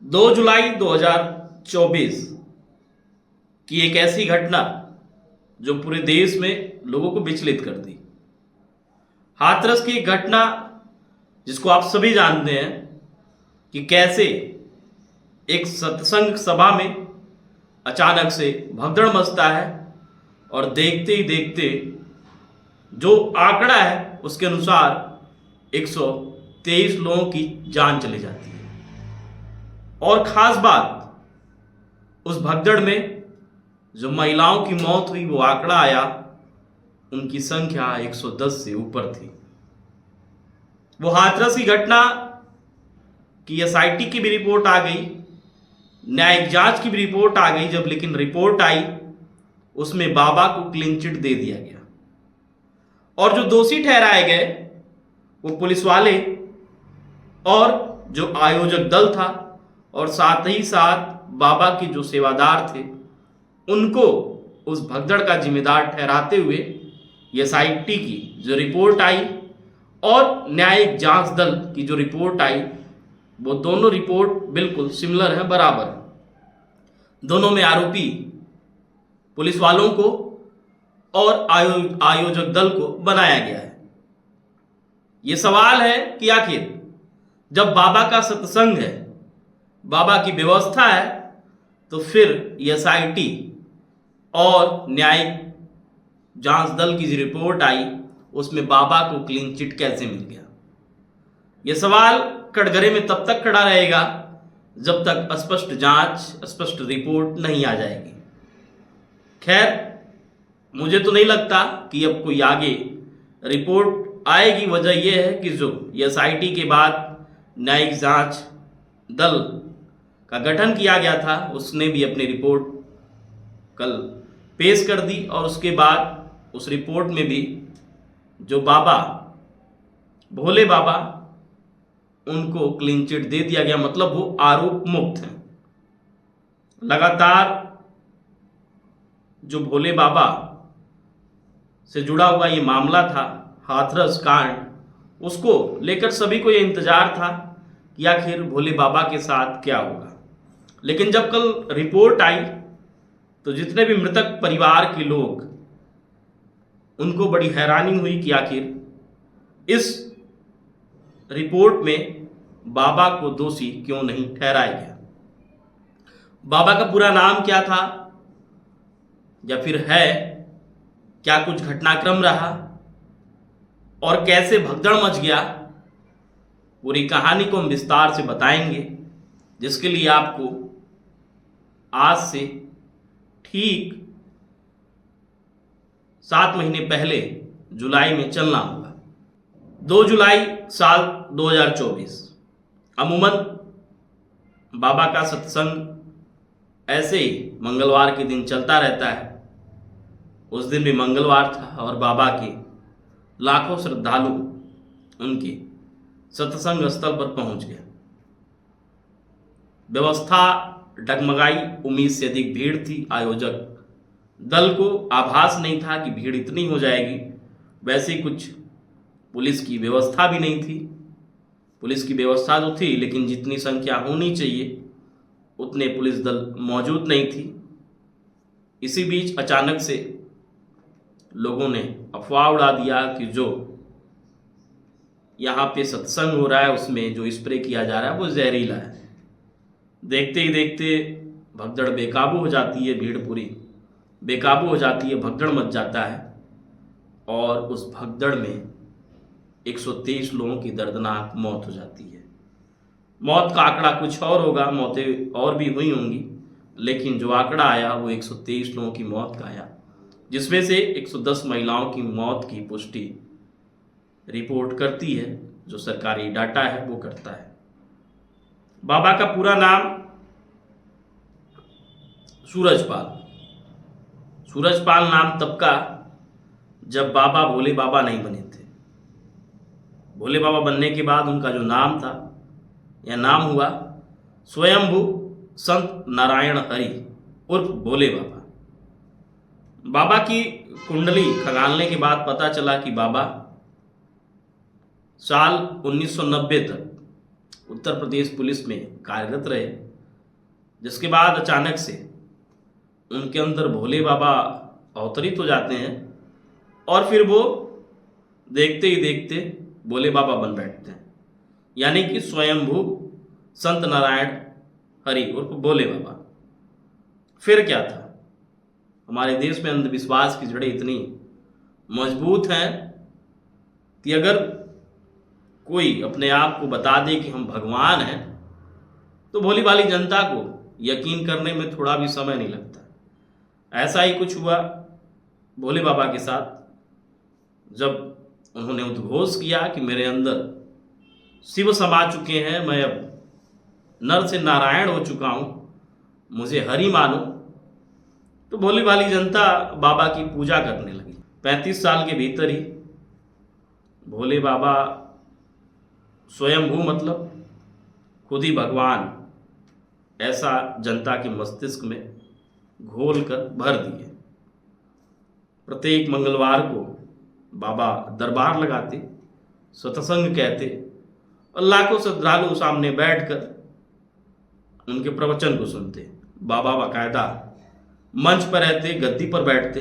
2 जुलाई 2024 की एक ऐसी घटना जो पूरे देश में लोगों को विचलित कर दी। हाथरस की एक घटना जिसको आप सभी जानते हैं कि कैसे एक सत्संग सभा में अचानक से भगदड़ मचता है और देखते ही देखते जो आंकड़ा है उसके अनुसार 123 लोगों की जान चली जाती है। और खास बात, उस भगदड़ में जो महिलाओं की मौत हुई वो आंकड़ा आया, उनकी संख्या 110 से ऊपर थी। वो हाथरस की घटना की एसआईटी की भी रिपोर्ट आ गई, न्यायिक जांच की भी रिपोर्ट आ गई। जब लेकिन रिपोर्ट आई उसमें बाबा को क्लीन चिट दे दिया गया और जो दोषी ठहराए गए वो पुलिस वाले और जो आयोजक दल था और साथ ही साथ बाबा के जो सेवादार थे उनको उस भगदड़ का जिम्मेदार ठहराते हुए एसआईटी की जो रिपोर्ट आई और न्यायिक जांच दल की जो रिपोर्ट आई वो दोनों रिपोर्ट बिल्कुल सिमिलर है, बराबर है। दोनों में आरोपी पुलिस वालों को और आयोजक दल को बनाया गया है। ये सवाल है कि आखिर जब बाबा का सत्संग है, बाबा की व्यवस्था है, तो फिर एसआईटी और न्यायिक जांच दल की जो रिपोर्ट आई उसमें बाबा को क्लीन चिट कैसे मिल गया? यह सवाल कटघरे में तब तक खड़ा रहेगा जब तक स्पष्ट जांच, स्पष्ट रिपोर्ट नहीं आ जाएगी। खैर, मुझे तो नहीं लगता कि अब कोई आगे रिपोर्ट आएगी। वजह यह है कि जो एसआईटी के बाद न्यायिक जांच दल का गठन किया गया था उसने भी अपनी रिपोर्ट कल पेश कर दी और उसके बाद उस रिपोर्ट में भी जो बाबा, भोले बाबा, उनको क्लीन चिट दे दिया गया, मतलब वो आरोप मुक्त हैं। लगातार जो भोले बाबा से जुड़ा हुआ ये मामला था, हाथरस कांड, उसको लेकर सभी को ये इंतजार था कि आखिर भोले बाबा के साथ क्या होगा। लेकिन जब कल रिपोर्ट आई तो जितने भी मृतक परिवार के लोग, उनको बड़ी हैरानी हुई कि आखिर इस रिपोर्ट में बाबा को दोषी क्यों नहीं ठहराया गया। बाबा का पूरा नाम क्या था या फिर है, क्या कुछ घटनाक्रम रहा और कैसे भगदड़ मच गया, पूरी कहानी को हम विस्तार से बताएंगे, जिसके लिए आपको आज से ठीक 7 महीने पहले जुलाई में चलना होगा। 2 जुलाई साल 2024। अमूमन बाबा का सत्संग ऐसे ही मंगलवार के दिन चलता रहता है। उस दिन भी मंगलवार था और बाबा के लाखों श्रद्धालु उनके सत्संग स्थल पर पहुंच गए। व्यवस्था डगमगाई, उम्मीद से अधिक भीड़ थी। आयोजक दल को आभास नहीं था कि भीड़ इतनी हो जाएगी। वैसे कुछ पुलिस की व्यवस्था भी नहीं थी। पुलिस की व्यवस्था तो थी लेकिन जितनी संख्या होनी चाहिए उतने पुलिस दल मौजूद नहीं थी। इसी बीच अचानक से लोगों ने अफवाह उड़ा दिया कि जो यहाँ पे सत्संग हो रहा है उसमें जो स्प्रे किया जा रहा है वो जहरीला है। देखते ही देखते भगदड़ बेकाबू हो जाती है, भीड़ पूरी बेकाबू हो जाती है, भगदड़ मच जाता है और उस भगदड़ में 123 लोगों की दर्दनाक मौत हो जाती है। मौत का आंकड़ा कुछ और होगा, मौतें और भी हुई होंगी, लेकिन जो आंकड़ा आया वो 123 लोगों की मौत का आया, जिसमें से 110 महिलाओं की मौत की पुष्टि रिपोर्ट करती है, जो सरकारी डाटा है वो करता है। बाबा का पूरा नाम सूरजपाल नाम तब का जब बाबा भोले बाबा नहीं बने थे। भोले बाबा बनने के बाद उनका जो नाम था, यह नाम हुआ स्वयंभू संत नारायण हरि उर्फ भोले बाबा। बाबा की कुंडली खंगालने के बाद पता चला कि बाबा साल 1990 तक उत्तर प्रदेश पुलिस में कार्यरत रहे जिसके बाद अचानक से उनके अंदर भोले बाबा अवतरित हो जाते हैं और फिर वो देखते ही देखते भोले बाबा बन बैठते हैं, यानी कि स्वयंभू संत नारायण हरि उर्फ भोले बाबा। फिर क्या था, हमारे देश में अंधविश्वास की जड़ें इतनी मजबूत हैं कि अगर कोई अपने आप को बता दे कि हम भगवान हैं तो भोली भाली जनता को यकीन करने में थोड़ा भी समय नहीं लगता। ऐसा ही कुछ हुआ भोले बाबा के साथ, जब उन्होंने उद्घोष किया कि मेरे अंदर शिव समा चुके हैं, मैं अब नर से नारायण हो चुका हूं, मुझे हरि मानो, तो भोली भाली जनता बाबा की पूजा करने लगी। 35 साल के भीतर ही भोले बाबा स्वयंभू मतलब खुद ही भगवान, ऐसा जनता के मस्तिष्क में घोल कर भर दिए। प्रत्येक मंगलवार को बाबा दरबार लगाते, सत्संग कहते और लाखों श्रद्धालु सामने बैठकर उनके प्रवचन को सुनते। बाबा बाकायदा मंच पर रहते, गद्दी पर बैठते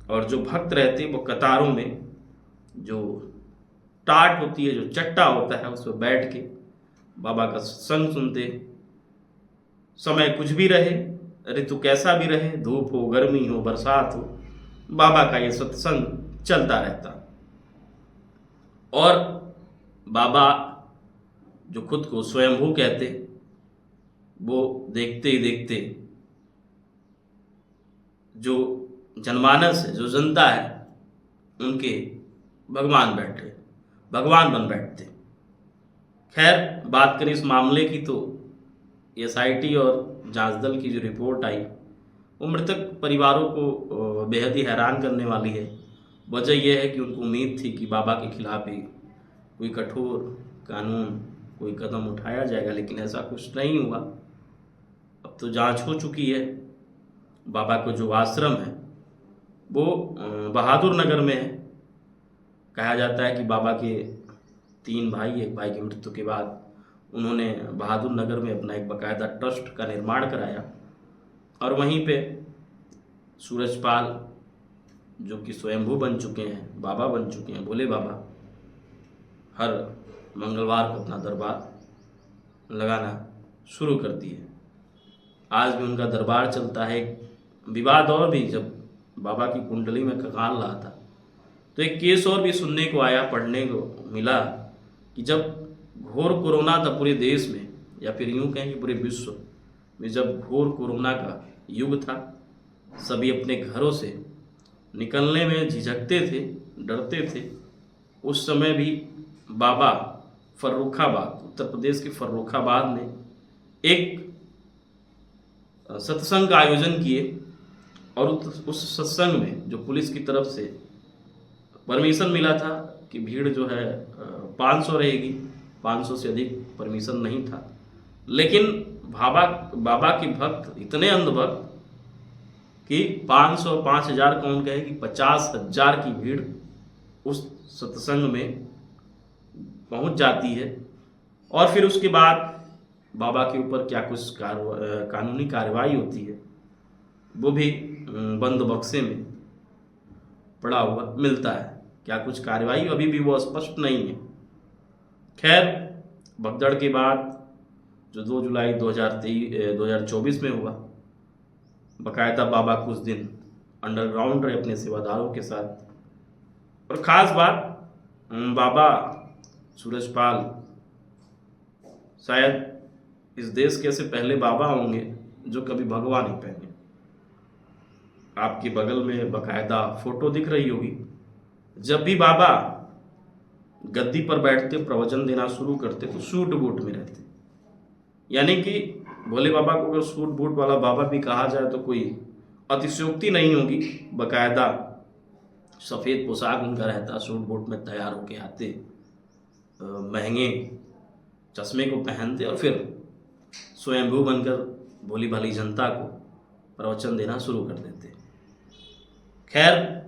और जो भक्त रहते वो कतारों में, जो टाट होती है, जो चट्टा होता है, उस पर बैठ के बाबा का सत्संग सुनते। समय कुछ भी रहे, ऋतु कैसा भी रहे, धूप हो, गर्मी हो, बरसात हो, बाबा का ये सत्संग चलता रहता। और बाबा जो खुद को स्वयंभू कहते, वो देखते ही देखते जो जनमानस है, जो जनता है, उनके भगवान बन बैठते। खैर, बात करें इस मामले की तो एसआईटी और जांच दल की जो रिपोर्ट आई वो मृतक परिवारों को बेहद ही हैरान करने वाली है। वजह यह है कि उनको उम्मीद थी कि बाबा के खिलाफ ही कोई कठोर कानून, कोई कदम उठाया जाएगा, लेकिन ऐसा कुछ नहीं हुआ। अब तो जांच हो चुकी है। बाबा को जो आश्रम है वो बहादुर नगर में है। कहा जाता है कि बाबा के 3 भाई, एक भाई की मृत्यु के बाद उन्होंने बहादुर नगर में अपना एक बाकायदा ट्रस्ट का निर्माण कराया और वहीं पे सूरजपाल, जो कि स्वयंभू बन चुके हैं, बाबा बन चुके हैं, भोले बाबा, हर मंगलवार को अपना दरबार लगाना शुरू कर दिए। आज भी उनका दरबार चलता है। विवाद और भी, जब बाबा की कुंडली में कंकाल रहा था तो एक केस और भी सुनने को आया, पढ़ने को मिला कि जब घोर कोरोना था पूरे देश में, या फिर यूं कहें कि पूरे विश्व में, जब घोर कोरोना का युग था, सभी अपने घरों से निकलने में झिझकते थे, डरते थे। उस समय भी बाबा फर्रुखाबाद, उत्तर प्रदेश के फर्रुखाबाद में एक सत्संग का आयोजन किए और उस सत्संग में जो पुलिस की तरफ से परमिशन मिला था कि भीड़ जो है 500 रहेगी, 500 से अधिक परमिशन नहीं था, लेकिन बाबा के भक्त इतने अंधभक्त कि 500, 5000 कौन कहे कि 50,000 की भीड़ उस सत्संग में पहुंच जाती है। और फिर उसके बाद बाबा के ऊपर क्या कुछ कानूनी कार्रवाई होती है वो भी बंद बक्से में पड़ा हुआ मिलता है। क्या कुछ कार्रवाई अभी भी वो स्पष्ट नहीं है। खैर, भगदड़ के बाद जो 2 जुलाई 2024 में हुआ, बाकायदा बाबा कुछ दिन अंडरग्राउंड रहे अपने सेवादारों के साथ। और ख़ास बात, बाबा सूरजपाल शायद इस देश के ऐसे पहले बाबा होंगे जो कभी भगवा नहीं पहने। आपके बगल में बाकायदा फोटो दिख रही होगी। जब भी बाबा गद्दी पर बैठते, प्रवचन देना शुरू करते तो सूट बूट में रहते, यानी कि भोले बाबा को अगर सूट बूट वाला बाबा भी कहा जाए तो कोई अतिशयोक्ति नहीं होगी। बाकायदा सफ़ेद पोशाक उनका रहता, सूट बूट में तैयार होके आते, महंगे चश्मे को पहनते और फिर स्वयंभू बनकर भोली भाली जनता को प्रवचन देना शुरू कर देते। खैर,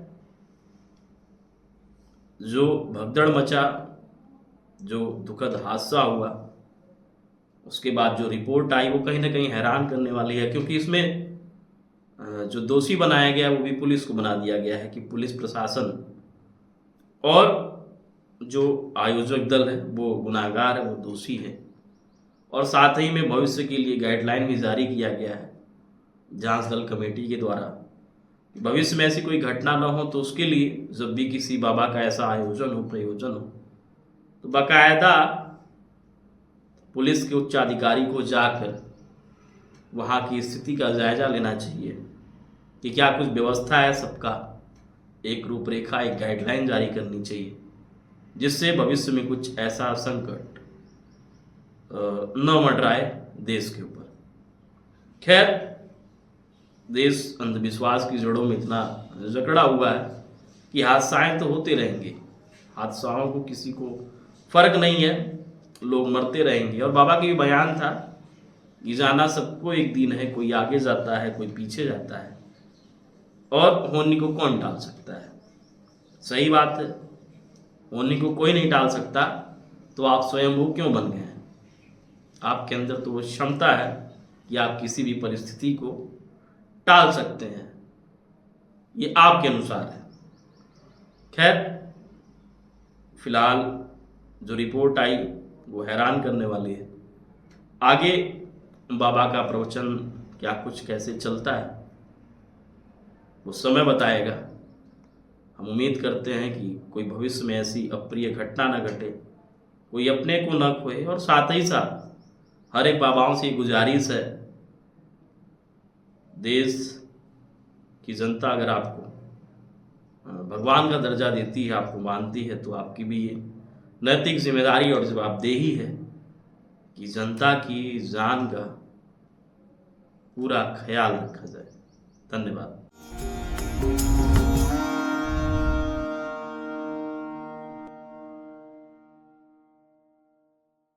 जो भगदड़ मचा, जो दुखद हादसा हुआ, उसके बाद जो रिपोर्ट आई वो कहीं ना कहीं हैरान करने वाली है, क्योंकि इसमें जो दोषी बनाया गया वो भी पुलिस को बना दिया गया है कि पुलिस प्रशासन और जो आयोजक दल है वो गुनाहगार है, वो दोषी है। और साथ ही में भविष्य के लिए गाइडलाइन भी जारी किया गया है जांच दल कमेटी के द्वारा, भविष्य में ऐसी कोई घटना न हो, तो उसके लिए जब भी किसी बाबा का ऐसा आयोजन हो, प्रयोजन हो, तो बाकायदा पुलिस के उच्च अधिकारी को जाकर वहाँ की स्थिति का जायजा लेना चाहिए कि क्या कुछ व्यवस्था है, सबका एक रूपरेखा, एक गाइडलाइन जारी करनी चाहिए, जिससे भविष्य में कुछ ऐसा संकट न मंडराए देश के ऊपर। खैर, देश अंधविश्वास की जड़ों में इतना जकड़ा हुआ है कि हादसाएं तो होते रहेंगे, हादसाओं को किसी को फर्क नहीं है, लोग मरते रहेंगे। और बाबा का भी बयान था कि जाना सबको एक दिन है, कोई आगे जाता है, कोई पीछे जाता है, और होने को कौन टाल सकता है। सही बात है, होने को कोई नहीं टाल सकता, तो आप स्वयंभू क्यों बन गए हैं? आपके अंदर तो वो क्षमता है कि आप किसी भी परिस्थिति को टाल सकते हैं, ये आपके अनुसार है। खैर, फिलहाल जो रिपोर्ट आई वो हैरान करने वाली है। आगे बाबा का प्रवचन क्या कुछ कैसे चलता है वो समय बताएगा। हम उम्मीद करते हैं कि कोई भविष्य में ऐसी अप्रिय घटना न घटे, कोई अपने को न खोए। और साथ ही साथ हर एक बाबाओं से गुजारिश है, देश की जनता अगर आपको भगवान का दर्जा देती है, आपको मानती है, तो आपकी भी ये नैतिक जिम्मेदारी और जवाबदेही है कि जनता की जान का पूरा ख्याल रखा जाए। धन्यवाद।